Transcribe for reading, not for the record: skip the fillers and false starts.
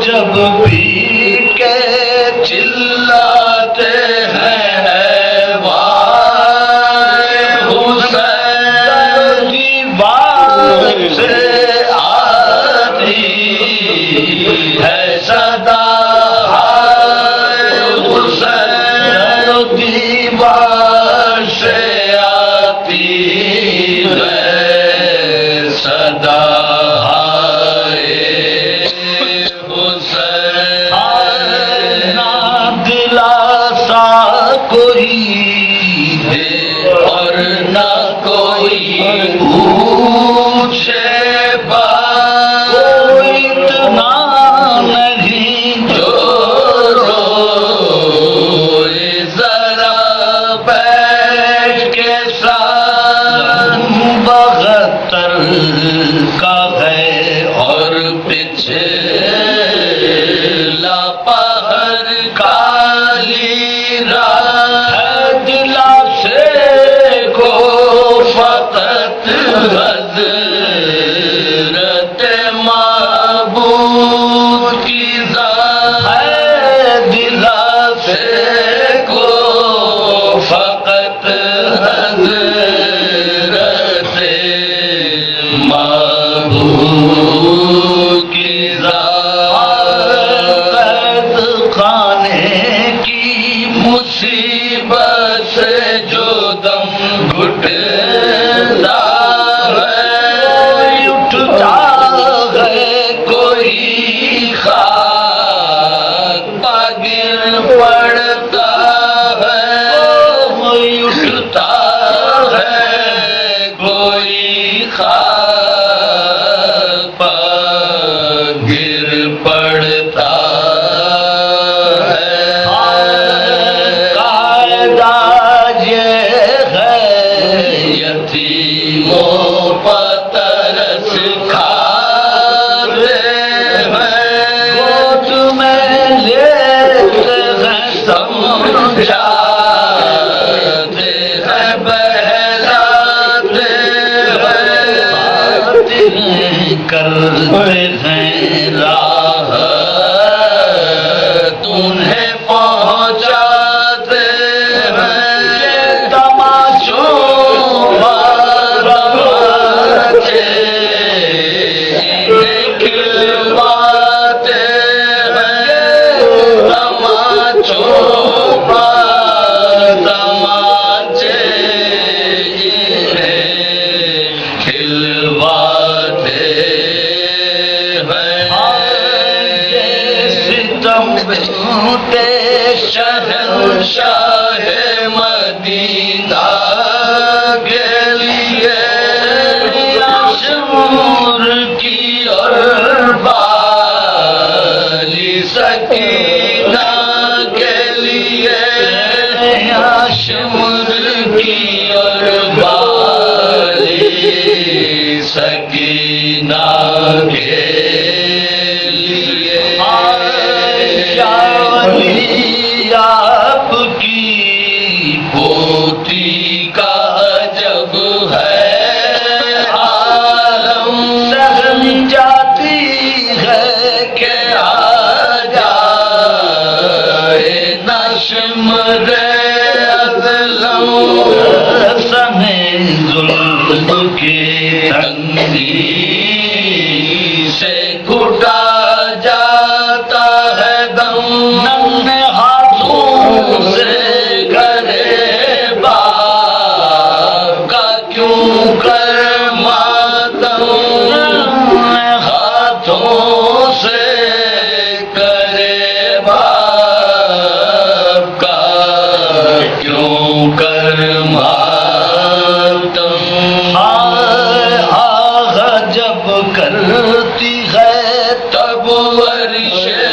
जब पीट के चिल्लाते हैं वाए हुसैन की बात से आती है सदा हाय हुसैन की बात से आती है सदा कोई है और ना कोई पूछे बात, कोई इतना नहीं जो रोए जरा बैठ के साथ। 72 का है और पीछे लापहर काली हज़रत महबूब की है दिला से को फकत हज़रत महबूब की ज़ात खाने की मुसीबत से जो दम घुटता पड़ता है कोई उठता है कोई खाक गिर पड़ता है। कायदा ये है यतीमों पर तरस खाते हैं, गोद में लेते हैं समझाते हैं बहलाते हैं, करते हैं राहत उन्हें पहुँचाते हैं। ये तमाशों वाले इन्हें खिलवाते हैं, तमाशों तमाचे इन्हें खिलवाते हैं। सितम ते शहंशाह मदीना के लिए शमूर की और बाली सकीना के लिए शमूर की और बाली सकीना के लिए आपकी पोती का जब वर्षे